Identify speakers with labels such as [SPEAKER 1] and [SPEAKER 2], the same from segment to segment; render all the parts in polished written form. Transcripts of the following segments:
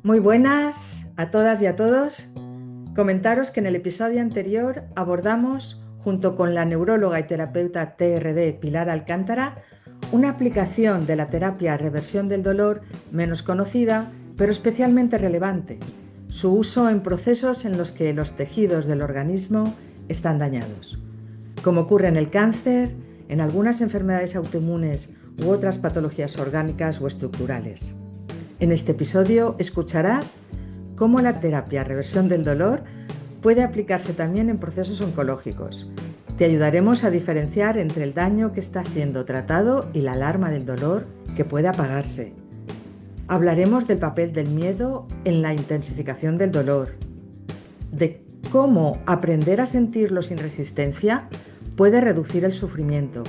[SPEAKER 1] Muy buenas a todas y a todos. Comentaros que en el episodio anterior abordamos, junto con la neuróloga y terapeuta TRD Pilar Alcántara, una aplicación de la terapia reversión del dolor menos conocida, pero especialmente relevante: su uso en procesos en los que los tejidos del organismo están dañados, como ocurre en el cáncer, en algunas enfermedades autoinmunes u otras patologías orgánicas o estructurales. En este episodio escucharás cómo la terapia reversión del dolor puede aplicarse también en procesos oncológicos. Te ayudaremos a diferenciar entre el daño que está siendo tratado y la alarma del dolor que puede apagarse. Hablaremos del papel del miedo en la intensificación del dolor, de cómo aprender a sentirlo sin resistencia puede reducir el sufrimiento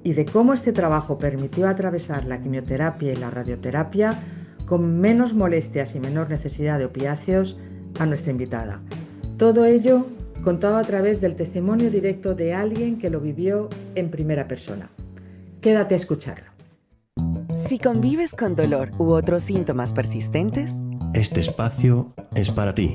[SPEAKER 1] y de cómo este trabajo permitió atravesar la quimioterapia y la radioterapia con menos molestias y menor necesidad de opiáceos a nuestra invitada. Todo ello contado a través del testimonio directo de alguien que lo vivió en primera persona. Quédate a escucharlo.
[SPEAKER 2] Si convives con dolor u otros síntomas persistentes,
[SPEAKER 3] este espacio es para ti.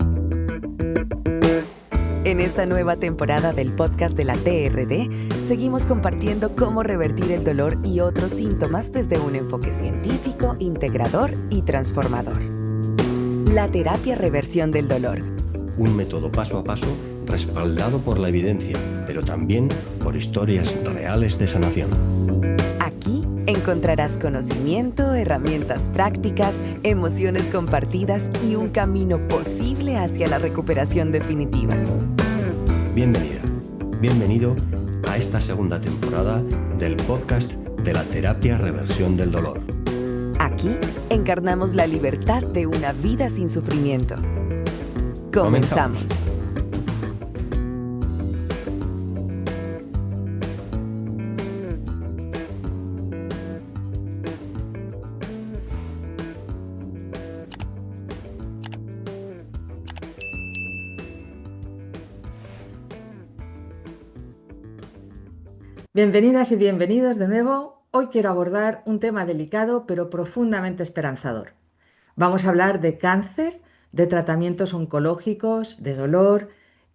[SPEAKER 2] En esta nueva temporada del podcast de la TRD, seguimos compartiendo cómo revertir el dolor y otros síntomas desde un enfoque científico, integrador y transformador. La terapia reversión del dolor.
[SPEAKER 3] Un método paso a paso respaldado por la evidencia, pero también por historias reales de sanación.
[SPEAKER 2] Aquí encontrarás conocimiento, herramientas prácticas, emociones compartidas y un camino posible hacia la recuperación definitiva.
[SPEAKER 3] Bienvenida, bienvenido a esta segunda temporada del podcast de la terapia reversión del dolor.
[SPEAKER 2] Aquí encarnamos la libertad de una vida sin sufrimiento. Comenzamos.
[SPEAKER 1] Bienvenidas y bienvenidos de nuevo. Hoy quiero abordar un tema delicado pero profundamente esperanzador. Vamos a hablar de cáncer, de tratamientos oncológicos, de dolor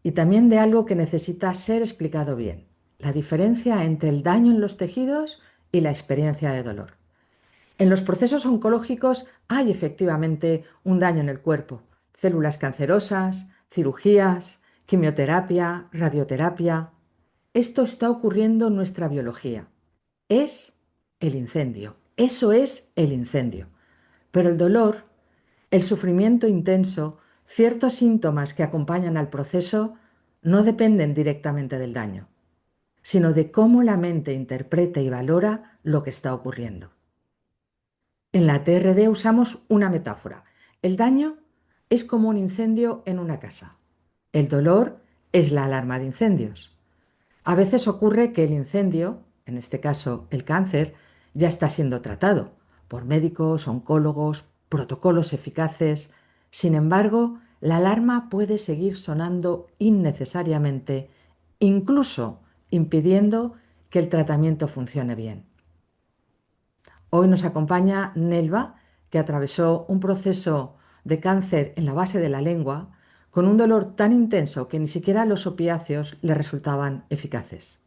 [SPEAKER 1] y también de algo que necesita ser explicado bien: la diferencia entre el daño en los tejidos y la experiencia de dolor. En los procesos oncológicos hay efectivamente un daño en el cuerpo: células cancerosas, cirugías, quimioterapia, radioterapia. Esto está ocurriendo en nuestra biología. Es el incendio. Eso es el incendio. Pero el dolor, el sufrimiento intenso, ciertos síntomas que acompañan al proceso no dependen directamente del daño, sino de cómo la mente interpreta y valora lo que está ocurriendo. En la TRD usamos una metáfora. El daño es como un incendio en una casa. El dolor es la alarma de incendios. A veces ocurre que el incendio, en este caso el cáncer, ya está siendo tratado por médicos, oncólogos, protocolos eficaces. Sin embargo, la alarma puede seguir sonando innecesariamente, incluso impidiendo que el tratamiento funcione bien. Hoy nos acompaña Nelva, que atravesó un proceso de cáncer en la base de la lengua con un dolor tan intenso que ni siquiera los opiáceos le resultaban eficaces.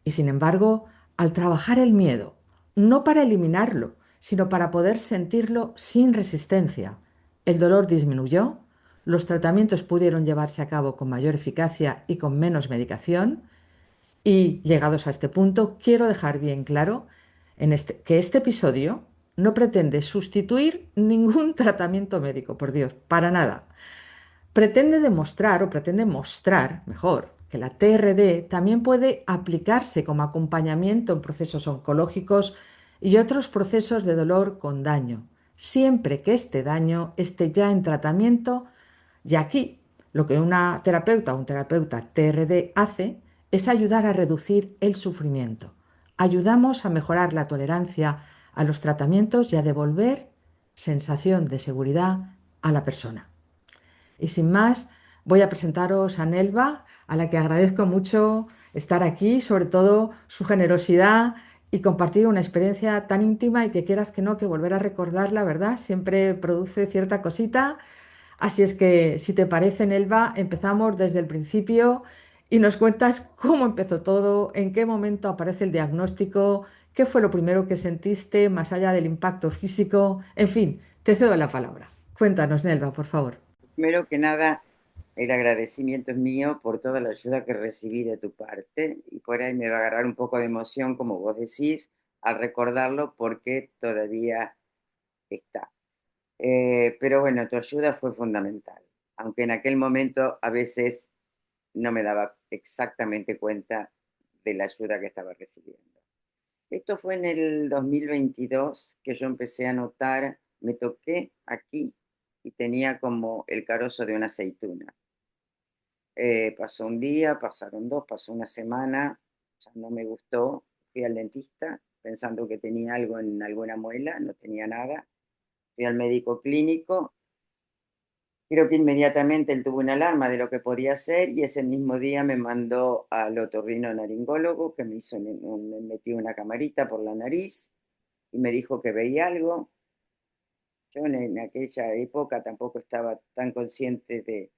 [SPEAKER 1] Y sin embargo, al trabajar el miedo, no para eliminarlo, sino para poder sentirlo sin resistencia, el dolor disminuyó, los tratamientos pudieron llevarse a cabo con mayor eficacia y con menos medicación. Y llegados a este punto, quiero dejar bien claro que este episodio no pretende sustituir ningún tratamiento médico, por Dios, para nada. Pretende mostrar, mejor, que la TRD también puede aplicarse como acompañamiento en procesos oncológicos y otros procesos de dolor con daño, siempre que este daño esté ya en tratamiento. Y aquí, lo que una terapeuta o un terapeuta TRD hace es ayudar a reducir el sufrimiento. Ayudamos a mejorar la tolerancia a los tratamientos y a devolver sensación de seguridad a la persona. Y sin más, voy a presentaros a Nelva, a la que agradezco mucho estar aquí, sobre todo su generosidad y compartir una experiencia tan íntima y que quieras que no, que volver a recordarla, ¿verdad? Siempre produce cierta cosita. Así es que, si te parece, Nelva, empezamos desde el principio y nos cuentas cómo empezó todo, en qué momento aparece el diagnóstico, qué fue lo primero que sentiste, más allá del impacto físico. En fin, te cedo la palabra. Cuéntanos, Nelva, por favor.
[SPEAKER 4] Primero que nada, el agradecimiento es mío por toda la ayuda que recibí de tu parte y por ahí me va a agarrar un poco de emoción, como vos decís, al recordarlo porque todavía está. Pero bueno, tu ayuda fue fundamental, aunque en aquel momento a veces no me daba exactamente cuenta de la ayuda que estaba recibiendo. Esto fue en el 2022 que yo empecé a notar, me toqué aquí y tenía como el carozo de una aceituna. Pasó un día, pasaron dos, pasó una semana, ya no me gustó, fui al dentista pensando que tenía algo en alguna muela, no tenía nada, fui al médico clínico, creo que inmediatamente él tuvo una alarma de lo que podía hacer y ese mismo día me mandó al otorrinolaringólogo que me metió una camarita por la nariz y me dijo que veía algo. Yo en aquella época tampoco estaba tan consciente de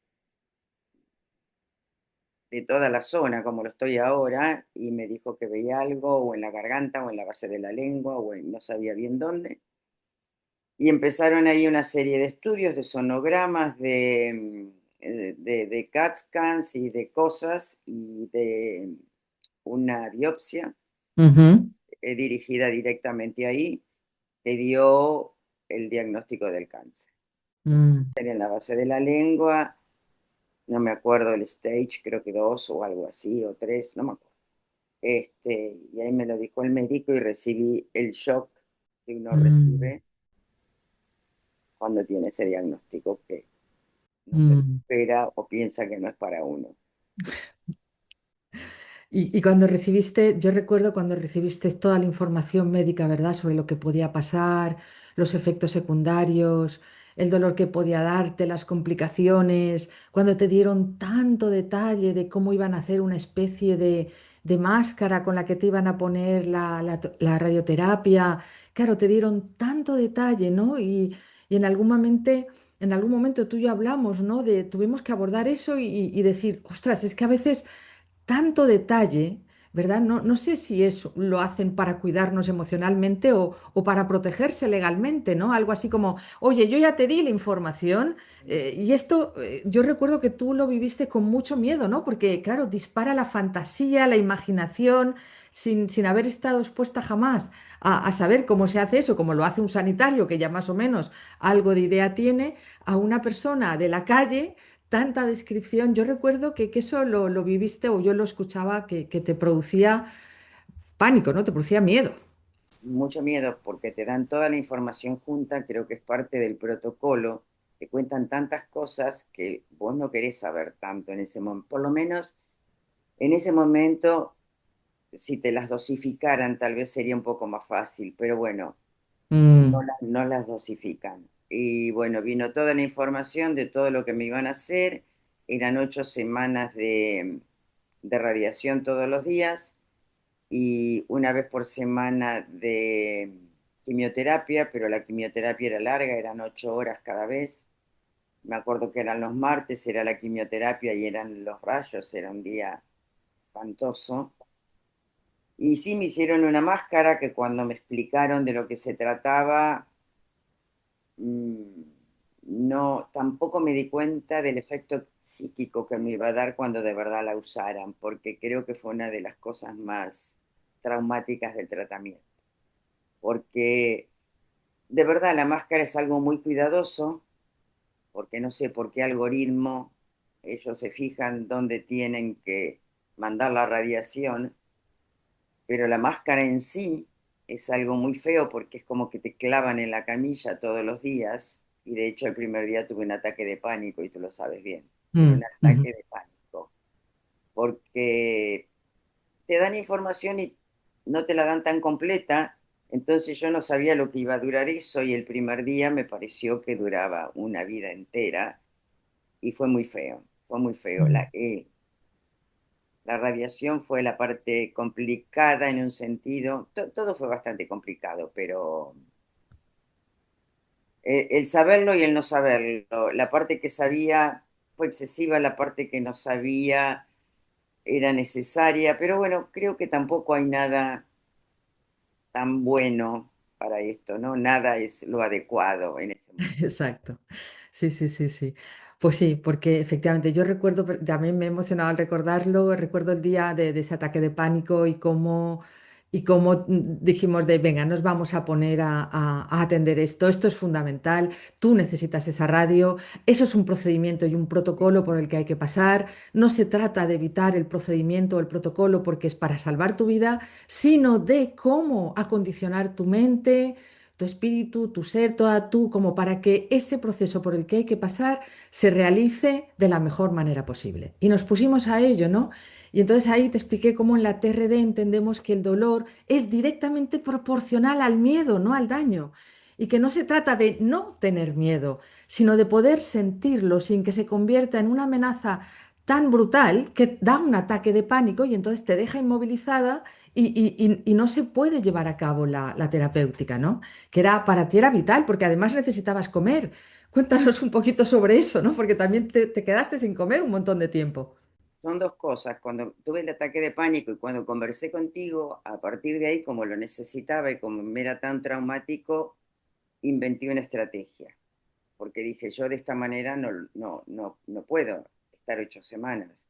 [SPEAKER 4] toda la zona como lo estoy ahora y me dijo que veía algo o en la garganta o en la base de la lengua o no sabía bien dónde. Y empezaron ahí una serie de estudios, de sonogramas, de CAT scans y de cosas y de una biopsia
[SPEAKER 1] Ujú.
[SPEAKER 4] dirigida directamente ahí que dio el diagnóstico del cáncer.
[SPEAKER 1] Mm,
[SPEAKER 4] En la base de la lengua, no me acuerdo el stage, creo que dos o algo así, o tres, no me acuerdo. Y ahí me lo dijo el médico y recibí el shock que uno
[SPEAKER 1] mm,
[SPEAKER 4] recibe cuando tiene ese diagnóstico que no se lo
[SPEAKER 1] mm.
[SPEAKER 4] espera o piensa que no es para uno.
[SPEAKER 1] Y cuando recibiste, yo recuerdo cuando recibiste toda la información médica, ¿verdad? Sobre lo que podía pasar, los efectos secundarios, el dolor que podía darte, las complicaciones, cuando te dieron tanto detalle de cómo iban a hacer una especie de máscara con la que te iban a poner la radioterapia. Claro, te dieron tanto detalle, ¿no? Y en algún momento tú y yo hablamos, ¿no? De tuvimos que abordar eso y decir, ostras, es que a veces tanto detalle, ¿verdad? No, no sé si eso lo hacen para cuidarnos emocionalmente o para protegerse legalmente, ¿no? Algo así como, oye, yo ya te di la información y esto, yo recuerdo que tú lo viviste con mucho miedo, ¿no? Porque, claro, dispara la fantasía, la imaginación, sin haber estado expuesta jamás a saber cómo se hace eso, como lo hace un sanitario que ya más o menos algo de idea tiene, a una persona de la calle tanta descripción. Yo recuerdo que eso lo viviste o yo lo escuchaba que te producía pánico, ¿no? Te producía miedo.
[SPEAKER 4] Mucho miedo porque te dan toda la información junta, creo que es parte del protocolo, te cuentan tantas cosas que vos no querés saber tanto en ese momento. Por lo menos en ese momento, si te las dosificaran, tal vez sería un poco más fácil, pero bueno,
[SPEAKER 1] Mm,
[SPEAKER 4] no las dosifican. Y bueno, vino toda la información de todo lo que me iban a hacer. Eran 8 semanas de radiación todos los días y una vez por semana de quimioterapia, pero la quimioterapia era larga, eran 8 horas cada vez. Me acuerdo que eran los martes, era la quimioterapia y eran los rayos, era un día espantoso. Y sí me hicieron una máscara que cuando me explicaron de lo que se trataba, mm, no, tampoco me di cuenta del efecto psíquico que me iba a dar cuando de verdad la usaran, porque creo que fue una de las cosas más traumáticas del tratamiento. Porque de verdad la máscara es algo muy cuidadoso, porque no sé por qué algoritmo ellos se fijan dónde tienen que mandar la radiación, pero la máscara en sí es algo muy feo porque es como que te clavan en la camilla todos los días y de hecho el primer día tuve un ataque de pánico y tú lo sabes bien, pero un
[SPEAKER 1] mm, ujú,
[SPEAKER 4] ataque de pánico porque te dan información y no te la dan tan completa, entonces yo no sabía lo que iba a durar eso y el primer día me pareció que duraba una vida entera y fue muy feo, fue muy feo.
[SPEAKER 1] mm.
[SPEAKER 4] La radiación fue la parte complicada en un sentido, todo fue bastante complicado, pero el saberlo y el no saberlo, la parte que sabía fue excesiva, la parte que no sabía era necesaria, pero bueno, creo que tampoco hay nada tan bueno para esto, ¿no? Nada es lo adecuado en ese momento.
[SPEAKER 1] Exacto. Sí, sí, sí, sí. Pues sí, porque efectivamente yo recuerdo, también me he emocionado al recordarlo, recuerdo el día de ese ataque de pánico y cómo dijimos de, venga, nos vamos a poner a atender esto es fundamental, tú necesitas esa radio, eso es un procedimiento y un protocolo por el que hay que pasar, no se trata de evitar el procedimiento o el protocolo porque es para salvar tu vida, sino de cómo acondicionar tu mente, tu espíritu, tu ser, toda tú, como para que ese proceso por el que hay que pasar se realice de la mejor manera posible. Y nos pusimos a ello, ¿no? Y entonces ahí te expliqué cómo en la TRD entendemos que el dolor es directamente proporcional al miedo, no al daño. Y que no se trata de no tener miedo, sino de poder sentirlo sin que se convierta en una amenaza tan brutal que da un ataque de pánico y entonces te deja inmovilizada y no se puede llevar a cabo la terapéutica, ¿no? Que era para ti era vital, porque además necesitabas comer. Cuéntanos un poquito sobre eso, ¿no? Porque también te quedaste sin comer un montón de tiempo.
[SPEAKER 4] Son dos cosas. Cuando tuve el ataque de pánico y cuando conversé contigo, a partir de ahí, como lo necesitaba y como me era tan traumático, inventé una estrategia. Porque dije, yo de esta manera no puedo estar 8 semanas.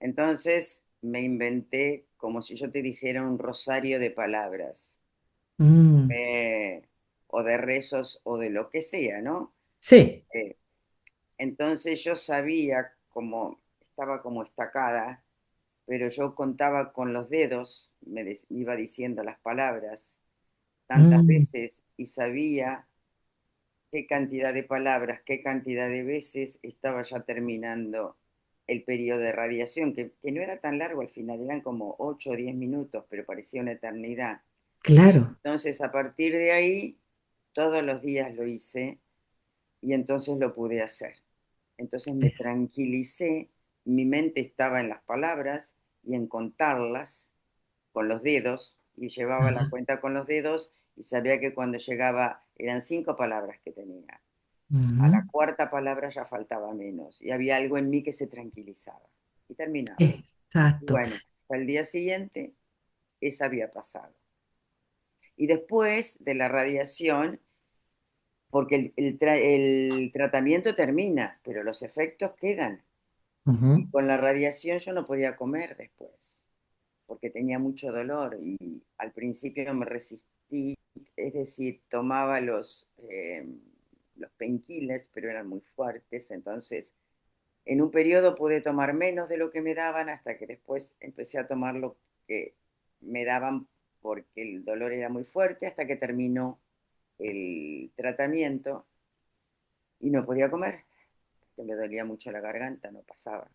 [SPEAKER 4] Entonces me inventé como si yo te dijera un rosario de palabras,
[SPEAKER 1] Mm,
[SPEAKER 4] o de rezos o de lo que sea, ¿no?
[SPEAKER 1] sí.
[SPEAKER 4] Eh, entonces yo sabía como, estaba como estacada, pero yo contaba con los dedos, iba diciendo las palabras tantas
[SPEAKER 1] Mm,
[SPEAKER 4] veces y sabía qué cantidad de palabras, qué cantidad de veces estaba ya terminando el periodo de radiación, que no era tan largo al final, eran como 8 o 10 minutos, pero parecía una eternidad.
[SPEAKER 1] claro.
[SPEAKER 4] Entonces, a partir de ahí, todos los días lo hice y entonces lo pude hacer. Entonces me tranquilicé, mi mente estaba en las palabras y en contarlas con los dedos y llevaba la
[SPEAKER 1] Ajá.
[SPEAKER 4] cuenta con los dedos y sabía que cuando llegaba eran 5 palabras que tenía. A
[SPEAKER 1] Ujú.
[SPEAKER 4] la cuarta palabra ya faltaba menos y había algo en mí que se tranquilizaba y terminaba. Y
[SPEAKER 1] Exacto.
[SPEAKER 4] bueno, al día siguiente esa había pasado. Y después de la radiación, porque el tratamiento termina, pero los efectos quedan. Y
[SPEAKER 1] Ujú.
[SPEAKER 4] con la radiación yo no podía comer después, porque tenía mucho dolor y al principio me resistí, es decir, tomaba los painkillers, pero eran muy fuertes, entonces en un periodo pude tomar menos de lo que me daban hasta que después empecé a tomar lo que me daban porque el dolor era muy fuerte hasta que terminó el tratamiento y no podía comer, que me dolía mucho la garganta, no pasaba.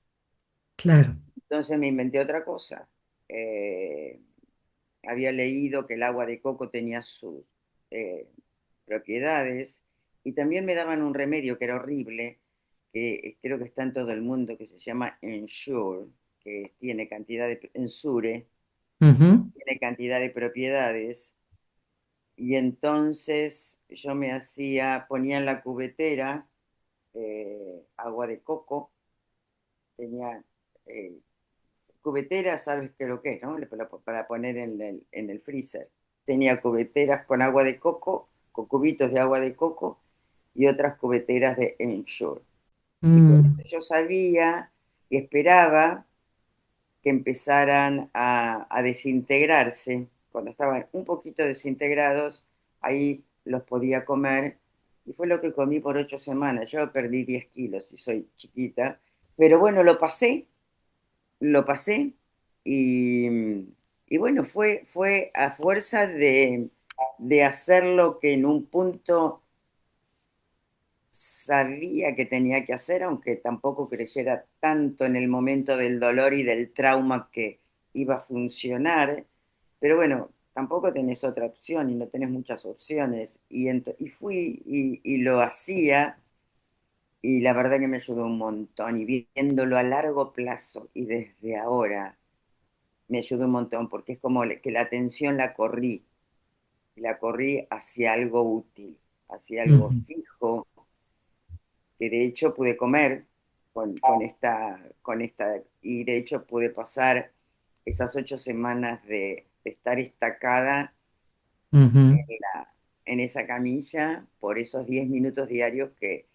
[SPEAKER 1] Claro.
[SPEAKER 4] Entonces me inventé otra cosa. Eh, Había leído que el agua de coco tenía sus eh, propiedades y también me daban un remedio que era horrible, que creo que está en todo el mundo, que se llama Ensure, que tiene cantidad de Ensure,
[SPEAKER 1] Ujú.
[SPEAKER 4] tiene cantidad de propiedades. Y entonces yo me hacía, ponía en la cubetera agua de coco, tenía cubetera, sabes qué lo que es, ¿no? Para poner en el freezer. Tenía cubeteras con agua de coco, con cubitos de agua de coco y otras cubeteras de Ensure. Y con
[SPEAKER 1] Mm,
[SPEAKER 4] esto yo sabía y esperaba que empezaran a desintegrarse. Cuando estaban un poquito desintegrados, ahí los podía comer. Y fue lo que comí por 8 semanas. Yo perdí 10 kilos y soy chiquita. Pero bueno, lo pasé y, y bueno, fue a fuerza de hacer lo que en un punto sabía que tenía que hacer, aunque tampoco creyera tanto en el momento del dolor y del trauma que iba a funcionar, pero bueno, tampoco tenés otra opción y no tenés muchas opciones. Y fui y lo hacía y la verdad que me ayudó un montón y viéndolo a largo plazo y desde ahora. me ayudó un montón porque es como que la atención la corrí hacia algo útil, hacia algo
[SPEAKER 1] Ujú.
[SPEAKER 4] fijo, que de hecho pude comer y de hecho pude pasar esas 8 semanas de estar estacada
[SPEAKER 1] Ujú.
[SPEAKER 4] en esa camilla por esos 10 minutos diarios que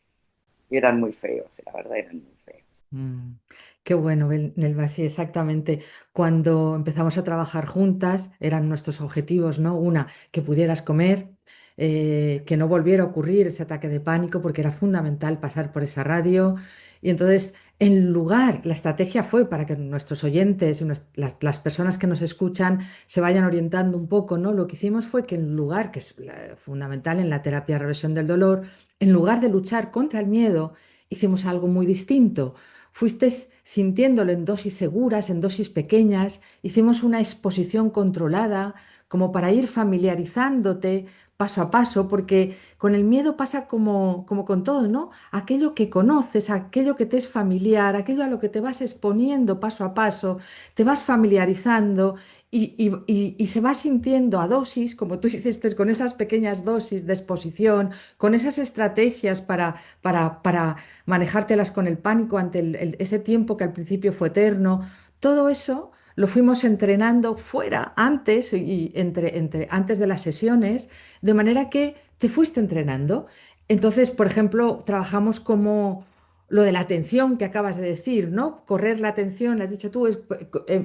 [SPEAKER 4] eran muy feos, la verdad eran muy feos.
[SPEAKER 1] Mm, Qué bueno, Nelva, sí, exactamente. Cuando empezamos a trabajar juntas, eran nuestros objetivos, ¿no? Una, que pudieras comer, que no volviera a ocurrir ese ataque de pánico, porque era fundamental pasar por esa radio. Y entonces, en lugar, la estrategia fue para que nuestros oyentes, y las personas que nos escuchan, se vayan orientando un poco, ¿no? Lo que hicimos fue que en lugar, que es fundamental en la terapia de reversión del dolor, en lugar de luchar contra el miedo, hicimos algo muy distinto. Fuiste sintiéndolo en dosis seguras, en dosis pequeñas. Hicimos una exposición controlada, como para ir familiarizándote paso a paso, porque con el miedo pasa como con todo, ¿no? Aquello que conoces, aquello que te es familiar, aquello a lo que te vas exponiendo paso a paso, te vas familiarizando y se va sintiendo a dosis, como tú hiciste, con esas pequeñas dosis de exposición, con esas estrategias para manejártelas con el pánico ante ese tiempo que al principio fue eterno. Todo eso lo fuimos entrenando fuera, antes y antes de las sesiones, de manera que te fuiste entrenando. Entonces, por ejemplo, trabajamos como lo de la atención que acabas de decir, ¿no? Correr la atención, lo has dicho tú,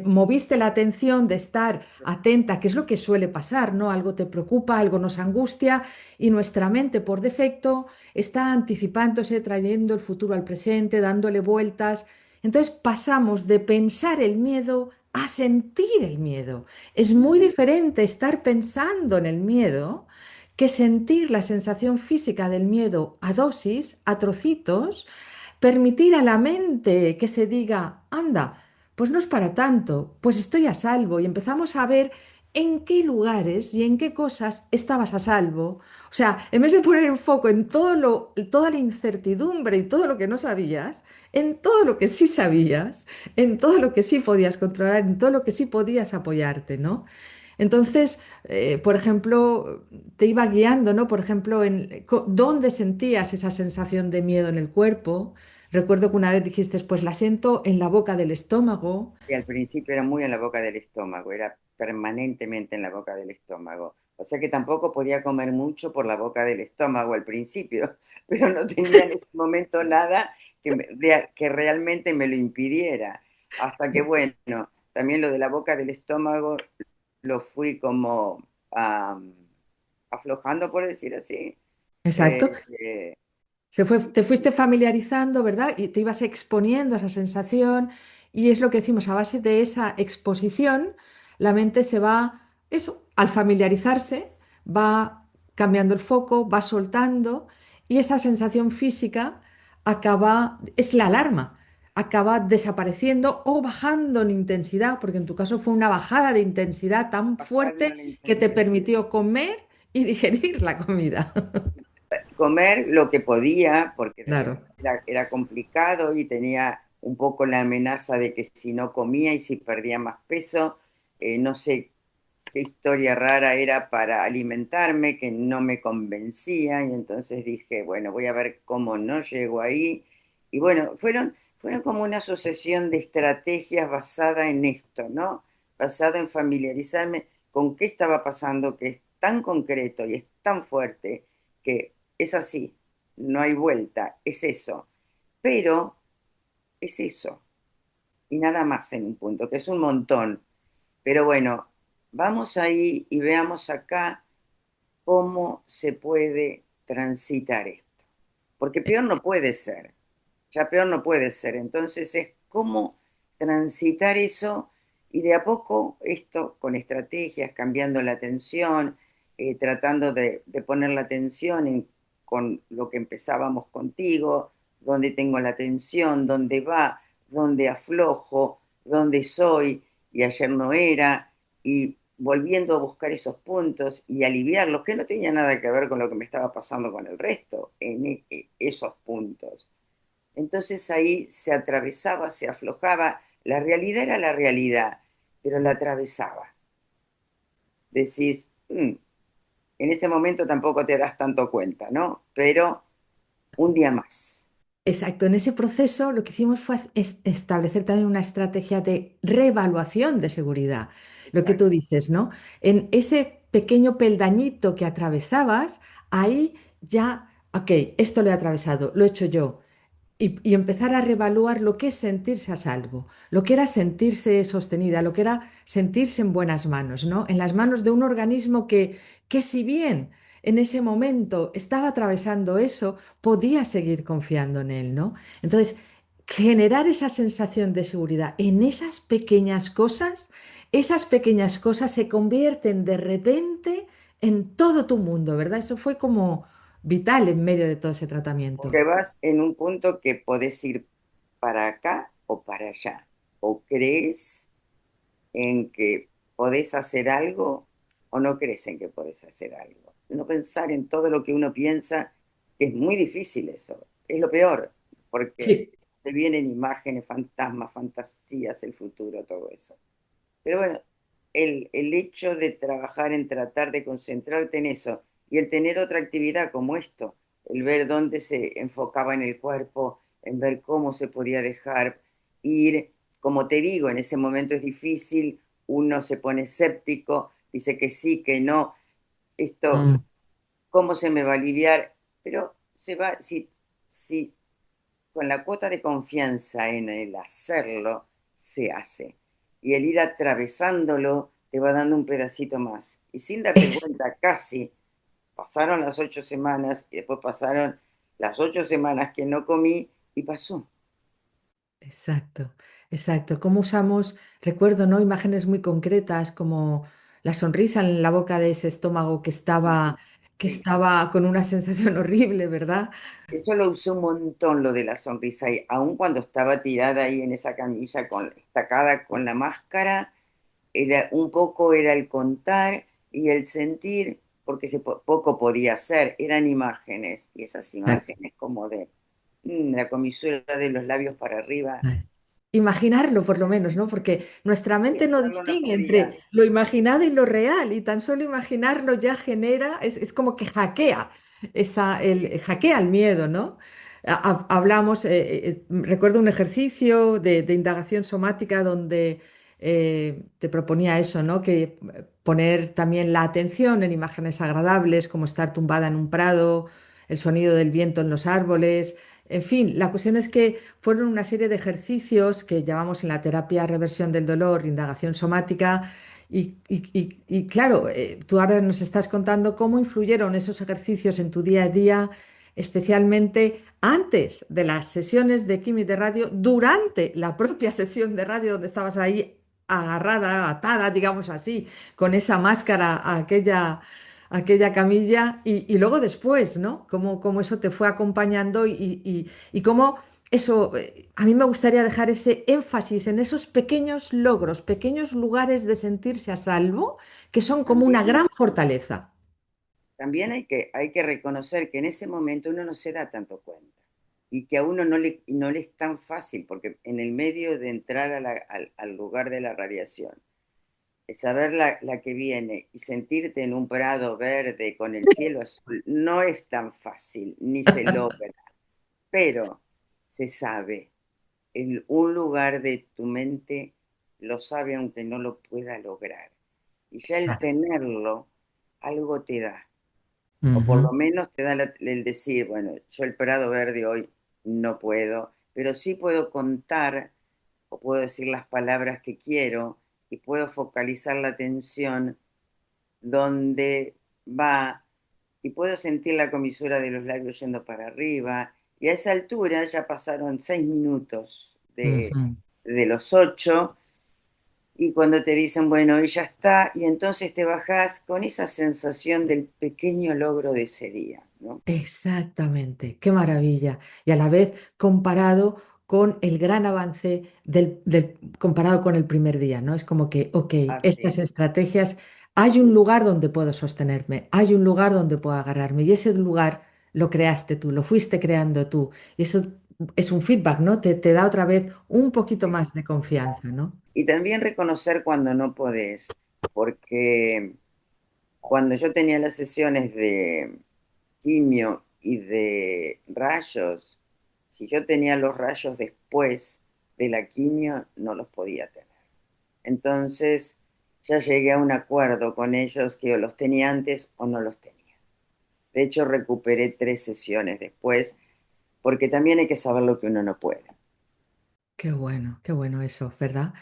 [SPEAKER 1] moviste la atención de estar atenta, que es lo que suele pasar, ¿no? Algo te preocupa, algo nos angustia y nuestra mente por defecto está anticipándose, trayendo el futuro al presente, dándole vueltas. Entonces pasamos de pensar el miedo a sentir el miedo. Es muy diferente estar pensando en el miedo que sentir la sensación física del miedo a dosis, a trocitos, permitir a la mente que se diga, anda, pues no es para tanto, pues estoy a salvo y empezamos a ver en qué lugares y en qué cosas estabas a salvo. O sea, en vez de poner el foco en toda la incertidumbre y todo lo que no sabías, en todo lo que sí sabías, en todo lo que sí podías controlar, en todo lo que sí podías apoyarte, ¿no? Entonces, por ejemplo, te iba guiando, ¿no? Por ejemplo, dónde sentías esa sensación de miedo en el cuerpo. Recuerdo que una vez dijiste, pues la siento en la boca del estómago.
[SPEAKER 4] Y al principio era muy en la boca del estómago, era permanentemente en la boca del estómago. O sea que tampoco podía comer mucho por la boca del estómago al principio, pero no tenía en ese momento nada que realmente me lo impidiera. Hasta que, bueno, también lo de la boca del estómago lo fui como aflojando, por decir así. Eh,
[SPEAKER 1] Exacto.
[SPEAKER 4] eh,
[SPEAKER 1] Te fuiste familiarizando, ¿verdad? Y te ibas exponiendo a esa sensación. Y es lo que decimos, a base de esa exposición, la mente se va, eso, al familiarizarse, va cambiando el foco, va soltando, y esa sensación física es la alarma, acaba desapareciendo o bajando en intensidad, porque en tu caso fue una bajada de intensidad tan
[SPEAKER 4] bajando
[SPEAKER 1] fuerte
[SPEAKER 4] la
[SPEAKER 1] que te
[SPEAKER 4] intensidad.
[SPEAKER 1] permitió comer y digerir la comida.
[SPEAKER 4] Comer lo que podía, porque de
[SPEAKER 1] Claro.
[SPEAKER 4] repente era complicado y tenía un poco la amenaza de que si no comía y si perdía más peso, no sé qué historia rara era para alimentarme, que no me convencía, y entonces dije, bueno, voy a ver cómo no llego ahí. Y bueno, fueron como una sucesión de estrategias basada en esto, ¿no? Basada en familiarizarme con qué estaba pasando, que es tan concreto y es tan fuerte que es así, no hay vuelta, es eso. Pero es eso, y nada más en un punto, que es un montón. Pero bueno, vamos ahí y veamos acá cómo se puede transitar esto. Porque peor no puede ser, ya peor no puede ser. Entonces es cómo transitar eso y de a poco esto con estrategias, cambiando la atención, tratando de poner la atención con lo que empezábamos contigo, dónde tengo la atención, dónde va, dónde aflojo, dónde soy y ayer no era, y volviendo a buscar esos puntos y aliviarlos, que no tenía nada que ver con lo que me estaba pasando con el resto, en esos puntos. Entonces ahí se atravesaba, se aflojaba, la realidad era la realidad, pero la atravesaba. Decís, en ese momento tampoco te das tanto cuenta, ¿no? Pero un día más.
[SPEAKER 1] Exacto, en ese proceso lo que hicimos fue establecer también una estrategia de reevaluación de seguridad. Lo que tú
[SPEAKER 4] Exacto.
[SPEAKER 1] dices, ¿no? En ese pequeño peldañito que atravesabas, ahí ya, ok, esto lo he atravesado, lo he hecho yo. Y empezar a reevaluar lo que es sentirse a salvo, lo que era sentirse sostenida, lo que era sentirse en buenas manos, ¿no? En las manos de un organismo que si bien en ese momento estaba atravesando eso, podía seguir confiando en él, ¿no? Entonces, generar esa sensación de seguridad en esas pequeñas cosas se convierten de repente en todo tu mundo, ¿verdad? Eso fue como vital en medio de todo ese tratamiento.
[SPEAKER 4] Porque vas en un punto que podés ir para acá o para allá. O crees en que podés hacer algo o no crees en que podés hacer algo. No pensar en todo lo que uno piensa, es muy difícil eso. Es lo peor, porque
[SPEAKER 1] Sí.
[SPEAKER 4] te vienen imágenes, fantasmas, fantasías, el futuro, todo eso. Pero bueno, el hecho de trabajar en tratar de concentrarte en eso y el tener otra actividad como esto, el ver dónde se enfocaba en el cuerpo, en ver cómo se podía dejar ir, como te digo, en ese momento es difícil, uno se pone escéptico, dice que sí, que no, esto,
[SPEAKER 1] Mm.
[SPEAKER 4] ¿cómo se me va a aliviar? Pero se va, si con la cuota de confianza en el hacerlo, se hace. Y el ir atravesándolo te va dando un pedacito más. Y sin darte
[SPEAKER 1] Es-
[SPEAKER 4] cuenta, casi pasaron las 8 semanas y después pasaron las 8 semanas que no comí y pasó.
[SPEAKER 1] Exacto, exacto. Cómo usamos, recuerdo, ¿no? Imágenes muy concretas como la sonrisa en la boca de ese estómago que
[SPEAKER 4] Sí.
[SPEAKER 1] estaba con una sensación horrible, ¿verdad?
[SPEAKER 4] Eso lo usé un montón, lo de la sonrisa, y aun cuando estaba tirada ahí en esa camilla, estacada con la máscara, era un poco era el contar y el sentir, porque poco podía hacer, eran imágenes, y esas
[SPEAKER 1] Exacto.
[SPEAKER 4] imágenes como de la comisura de los labios para arriba,
[SPEAKER 1] Imaginarlo por lo menos, ¿no? Porque nuestra mente no
[SPEAKER 4] pensarlo no
[SPEAKER 1] distingue
[SPEAKER 4] podía.
[SPEAKER 1] entre lo imaginado y lo real, y tan solo imaginarlo ya genera, es como que hackea, hackea el miedo, ¿no? Hablamos, recuerdo un ejercicio de indagación somática donde te proponía eso, ¿no? Que poner también la atención en imágenes agradables, como estar tumbada en un prado, el sonido del viento en los árboles. En fin, la cuestión es que fueron una serie de ejercicios que llamamos en la terapia reversión del dolor, indagación somática, y claro, tú ahora nos estás contando cómo influyeron esos ejercicios en tu día a día, especialmente antes de las sesiones de quimio y de radio, durante la propia sesión de radio donde estabas ahí agarrada, atada, digamos así, con esa máscara a aquella camilla y luego después, ¿no? Cómo eso te fue acompañando y cómo eso, a mí me gustaría dejar ese énfasis en esos pequeños logros, pequeños lugares de sentirse a salvo, que son como una
[SPEAKER 4] También,
[SPEAKER 1] gran fortaleza.
[SPEAKER 4] también hay que reconocer que en ese momento uno no se da tanto cuenta y que a uno no le es tan fácil, porque en el medio de entrar al lugar de la radiación, saber la que viene y sentirte en un prado verde con el cielo azul no es tan fácil, ni se logra, pero se sabe. Un lugar de tu mente lo sabe aunque no lo pueda lograr. Y ya el
[SPEAKER 1] Exacto.
[SPEAKER 4] tenerlo, algo te da. O por
[SPEAKER 1] Ujú.
[SPEAKER 4] lo menos te da el decir, bueno, yo el prado verde hoy no puedo, pero sí puedo contar o puedo decir las palabras que quiero y puedo focalizar la atención donde va y puedo sentir la comisura de los labios yendo para arriba. Y a esa altura ya pasaron 6 minutos
[SPEAKER 1] Ujú.
[SPEAKER 4] de los 8 y cuando te dicen, bueno, y ya está, y entonces te bajás con esa sensación del pequeño logro de ese día, ¿no?
[SPEAKER 1] Exactamente, qué maravilla. Y a la vez comparado con el gran avance comparado con el primer día, ¿no? Es como que, ok, estas
[SPEAKER 4] Así,
[SPEAKER 1] estrategias, hay un lugar donde puedo sostenerme, hay un lugar donde puedo agarrarme, y ese lugar lo creaste tú, lo fuiste creando tú. Y eso es un feedback, ¿no? Te da otra vez un poquito
[SPEAKER 4] Sí,
[SPEAKER 1] más de confianza, ¿no?
[SPEAKER 4] y también reconocer cuando no podés, porque cuando yo tenía las sesiones de quimio y de rayos, si yo tenía los rayos después de la quimio, no los podía tener. Entonces ya llegué a un acuerdo con ellos que o los tenía antes o no los tenía. De hecho, recuperé 3 sesiones después, porque también hay que saber lo que uno no puede.
[SPEAKER 1] Qué bueno eso, ¿verdad?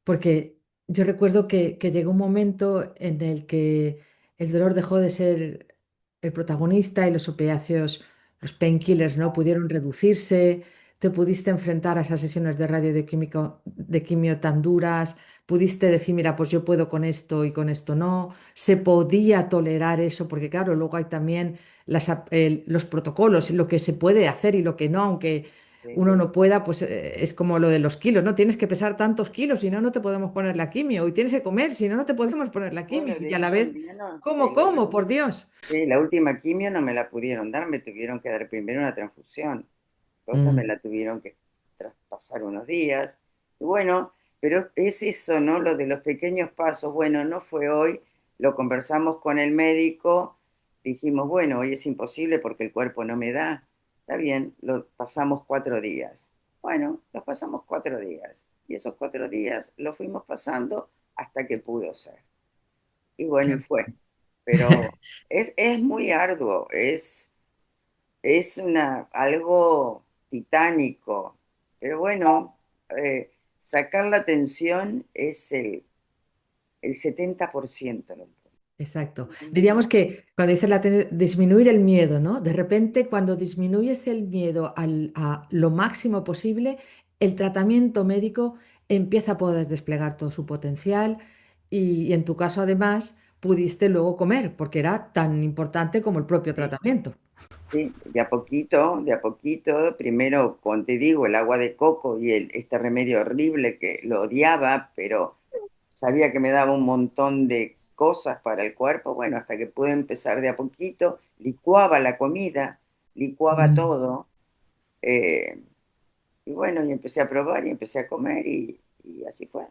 [SPEAKER 1] Porque yo recuerdo que llegó un momento en el que el dolor dejó de ser el protagonista y los opiáceos, los painkillers, ¿no? Pudieron reducirse, te pudiste enfrentar a esas sesiones de radio de quimio tan duras, pudiste decir, mira, pues yo puedo con esto y con esto no, se podía tolerar eso, porque claro, luego hay también los protocolos, lo que se puede hacer y lo que no, aunque
[SPEAKER 4] ¿Sí?
[SPEAKER 1] uno no pueda, pues es como lo de los kilos, ¿no? Tienes que pesar tantos kilos, si no, no te podemos poner la quimio. Y tienes que comer, si no, no te podemos poner la quimio.
[SPEAKER 4] Bueno, de
[SPEAKER 1] Y a la
[SPEAKER 4] hecho, el
[SPEAKER 1] vez,
[SPEAKER 4] día no,
[SPEAKER 1] ¿cómo, cómo? Por Dios.
[SPEAKER 4] la última quimio no me la pudieron dar, me tuvieron que dar primero una transfusión. Entonces me
[SPEAKER 1] Mm,
[SPEAKER 4] la tuvieron que traspasar unos días. Y bueno, pero es eso, ¿no? Lo de los pequeños pasos. Bueno, no fue hoy, lo conversamos con el médico, dijimos, bueno, hoy es imposible porque el cuerpo no me da. Está bien, lo pasamos 4 días. Bueno, los pasamos 4 días. Y esos 4 días los fuimos pasando hasta que pudo ser. Y bueno, y
[SPEAKER 1] qué-
[SPEAKER 4] fue. Pero es muy arduo, es algo titánico, pero bueno, sacar la tensión es el 70%.
[SPEAKER 1] Exacto. Diríamos que cuando dices disminuir el miedo, ¿no? De repente, cuando disminuyes el miedo a lo máximo posible, el tratamiento médico empieza a poder desplegar todo su potencial y en tu caso, además, pudiste luego comer, porque era tan importante como el propio
[SPEAKER 4] Sí,
[SPEAKER 1] tratamiento.
[SPEAKER 4] sí, de a poquito, primero, como te digo, el agua de coco y este remedio horrible que lo odiaba, pero sabía que me daba un montón de cosas para el cuerpo, bueno, hasta que pude empezar de a poquito, licuaba la comida, licuaba
[SPEAKER 1] Mm,
[SPEAKER 4] todo, eh, y bueno, y empecé a probar y empecé a comer y así fue.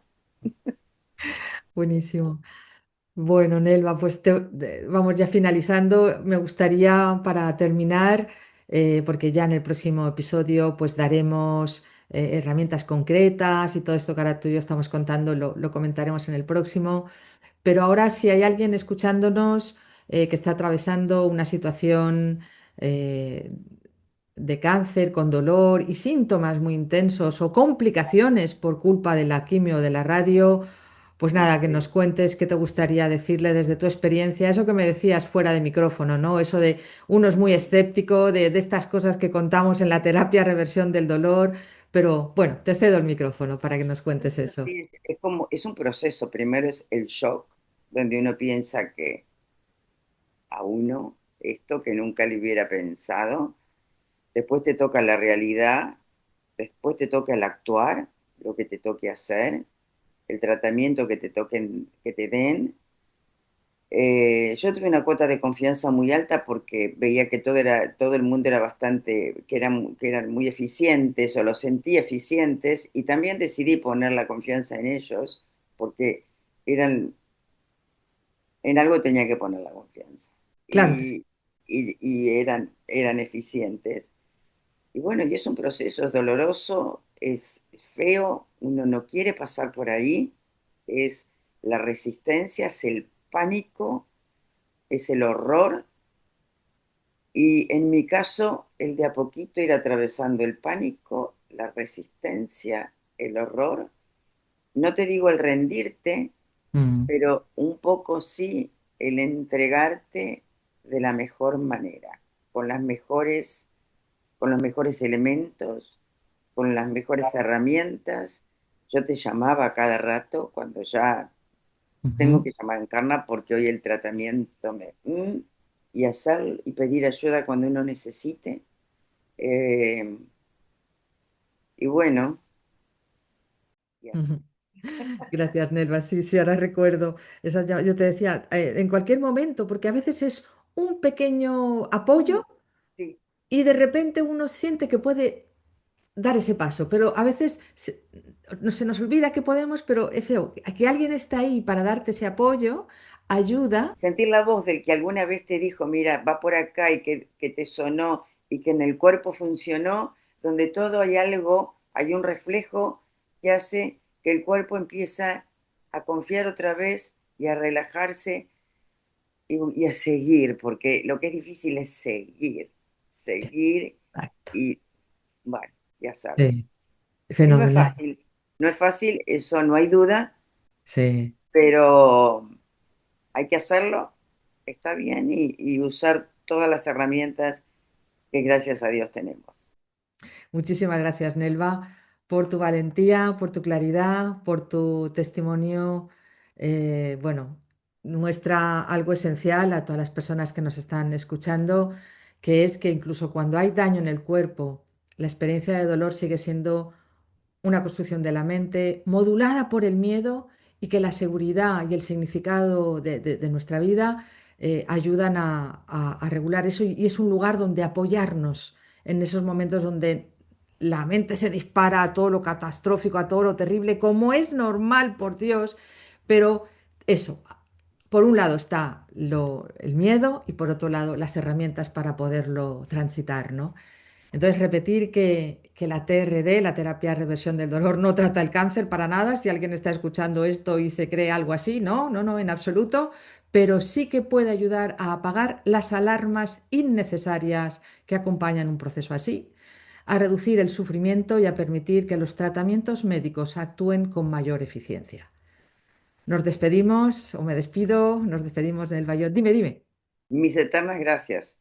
[SPEAKER 1] buenísimo. Bueno, Nelva, pues vamos ya finalizando. Me gustaría para terminar, porque ya en el próximo episodio pues daremos herramientas concretas y todo esto que ahora tú y yo estamos contando lo comentaremos en el próximo. Pero ahora si hay alguien escuchándonos que está atravesando una situación eh, de cáncer con dolor y síntomas muy intensos o complicaciones por culpa de la quimio o de la radio, pues nada, que nos
[SPEAKER 4] Sí.
[SPEAKER 1] cuentes qué te gustaría decirle desde tu experiencia, eso que me decías fuera de micrófono, ¿no? Eso de uno es muy escéptico de estas cosas que contamos en la terapia reversión del dolor, pero bueno, te cedo el micrófono para que nos cuentes eso.
[SPEAKER 4] Sí, es como, es un proceso. Primero es el shock, donde uno piensa que a uno esto que nunca le hubiera pensado. Después te toca la realidad, después te toca el actuar, lo que te toque hacer, el tratamiento que te toquen, que te den. Yo tuve una cuota de confianza muy alta porque veía que todo el mundo era bastante, que eran muy eficientes o los sentí eficientes y también decidí poner la confianza en ellos porque eran, en algo tenía que poner la confianza
[SPEAKER 1] Claro que sí.
[SPEAKER 4] y eran eficientes. Y bueno, y es un proceso, es doloroso, es feo, uno no quiere pasar por ahí, es la resistencia, es el pánico, es el horror. Y en mi caso, el de a poquito ir atravesando el pánico, la resistencia, el horror. No te digo el rendirte,
[SPEAKER 1] Mm,
[SPEAKER 4] pero un poco sí el entregarte de la mejor manera, con las mejores, con los mejores elementos, con las mejores herramientas. Yo te llamaba a cada rato cuando ya tengo
[SPEAKER 1] ujú.
[SPEAKER 4] que llamar a Encarna porque hoy el tratamiento y hacer y pedir ayuda cuando uno necesite. Eh, y bueno, y así.
[SPEAKER 1] Ujú. Gracias, Nelva. Sí, sí, ahora recuerdo yo te decía, en cualquier momento, porque a veces es un pequeño apoyo
[SPEAKER 4] Sí,
[SPEAKER 1] y de repente uno siente que puede dar ese paso, pero a veces no se nos olvida que podemos, pero es feo. Que alguien está ahí para darte ese apoyo ayuda.
[SPEAKER 4] Sentir la voz del que alguna vez te dijo, mira, va por acá y que te sonó y que en el cuerpo funcionó, donde todo hay algo, hay un reflejo que hace que el cuerpo empieza a confiar otra vez y a relajarse y a seguir, porque lo que es difícil es seguir
[SPEAKER 1] Exacto.
[SPEAKER 4] y, bueno, ya sabes.
[SPEAKER 1] Sí,
[SPEAKER 4] Y
[SPEAKER 1] fenomenal.
[SPEAKER 4] no es fácil, eso no hay duda,
[SPEAKER 1] Sí.
[SPEAKER 4] pero hay que hacerlo, está bien, y usar todas las herramientas que gracias a Dios tenemos.
[SPEAKER 1] Muchísimas gracias, Nelva, por tu valentía, por tu claridad, por tu testimonio. Bueno, muestra algo esencial a todas las personas que nos están escuchando, que es que incluso cuando hay daño en el cuerpo, la experiencia de dolor sigue siendo una construcción de la mente modulada por el miedo y que la seguridad y el significado de nuestra vida ayudan a regular eso y es un lugar donde apoyarnos en esos momentos donde la mente se dispara a todo lo catastrófico, a todo lo terrible, como es normal, por Dios, pero eso, por un lado está el miedo y por otro lado las herramientas para poderlo transitar, ¿no? Entonces, repetir que la TRD, la terapia de reversión del dolor, no trata el cáncer para nada. Si alguien está escuchando esto y se cree algo así, no, no, no, en absoluto. Pero sí que puede ayudar a apagar las alarmas innecesarias que acompañan un proceso así, a reducir el sufrimiento y a permitir que los tratamientos médicos actúen con mayor eficiencia. Nos despedimos, o me despido, nos despedimos del Bayot. Dime, dime.
[SPEAKER 4] Mis eternas gracias,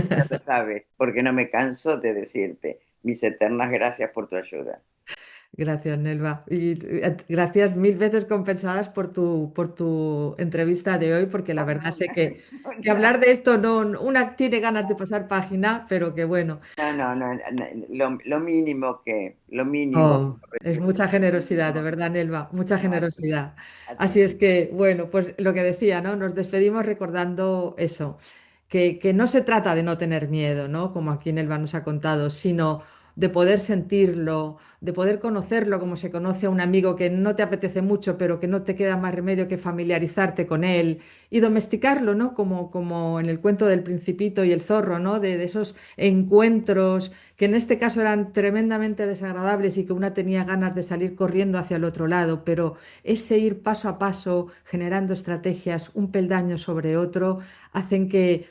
[SPEAKER 4] ya lo sabes, porque no me canso de decirte, mis eternas gracias por tu ayuda.
[SPEAKER 1] Gracias, Nelva. Y gracias mil veces compensadas por tu entrevista de hoy, porque la
[SPEAKER 4] Oh,
[SPEAKER 1] verdad
[SPEAKER 4] no,
[SPEAKER 1] sé
[SPEAKER 4] no,
[SPEAKER 1] que
[SPEAKER 4] no.
[SPEAKER 1] hablar de esto una tiene ganas de pasar página, pero que bueno,
[SPEAKER 4] No, no, no, no, lo mínimo lo mínimo,
[SPEAKER 1] oh, es mucha
[SPEAKER 4] lo
[SPEAKER 1] generosidad, de
[SPEAKER 4] mínimo.
[SPEAKER 1] verdad, Nelva, mucha
[SPEAKER 4] No,
[SPEAKER 1] generosidad.
[SPEAKER 4] a
[SPEAKER 1] Así
[SPEAKER 4] ti.
[SPEAKER 1] es que, bueno, pues lo que decía, ¿no? Nos despedimos recordando eso, que no se trata de no tener miedo, ¿no? Como aquí Nelva nos ha contado, sino de poder sentirlo, de poder conocerlo como se conoce a un amigo que no te apetece mucho, pero que no te queda más remedio que familiarizarte con él y domesticarlo, ¿no? Como en el cuento del Principito y el zorro, ¿no? De esos encuentros que en este caso eran tremendamente desagradables y que una tenía ganas de salir corriendo hacia el otro lado, pero ese ir paso a paso, generando estrategias, un peldaño sobre otro, hacen que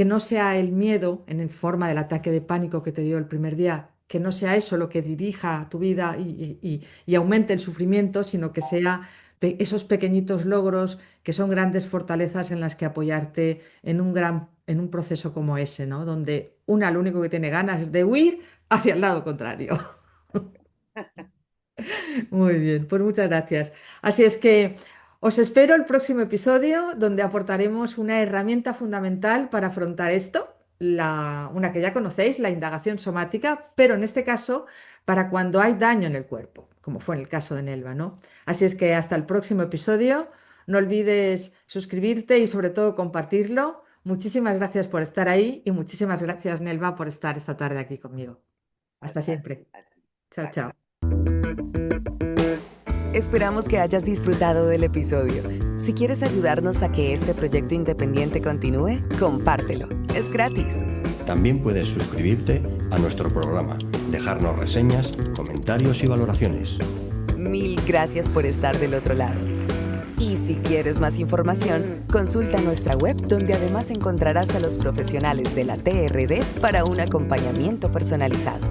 [SPEAKER 1] no sea el miedo en forma del ataque de pánico que te dio el primer día, que no sea eso lo que dirija tu vida y aumente el sufrimiento, sino que sea esos pequeñitos logros que son grandes fortalezas en las que apoyarte en un proceso como ese, ¿no? Donde una lo único que tiene ganas es de huir hacia el lado contrario. Muy bien, pues muchas gracias. Así es que os espero el próximo episodio donde aportaremos una herramienta fundamental para afrontar esto, una que ya conocéis, la indagación somática, pero en este caso para cuando hay daño en el cuerpo, como fue en el caso de Nelva, ¿no? Así es que hasta el próximo episodio. No olvides suscribirte y sobre todo compartirlo. Muchísimas gracias por estar ahí y muchísimas gracias, Nelva, por estar esta tarde aquí conmigo. Hasta
[SPEAKER 4] A ti,
[SPEAKER 1] siempre.
[SPEAKER 4] a ti.
[SPEAKER 1] Chao,
[SPEAKER 4] Bye,
[SPEAKER 1] chao.
[SPEAKER 4] bye.
[SPEAKER 2] Esperamos que hayas disfrutado del episodio. Si quieres ayudarnos a que este proyecto independiente continúe, compártelo. Es gratis.
[SPEAKER 3] También puedes suscribirte a nuestro programa, dejarnos reseñas, comentarios y valoraciones.
[SPEAKER 2] Mil gracias por estar del otro lado. Y si quieres más información, consulta nuestra web donde además encontrarás a los profesionales de la TRD para un acompañamiento personalizado.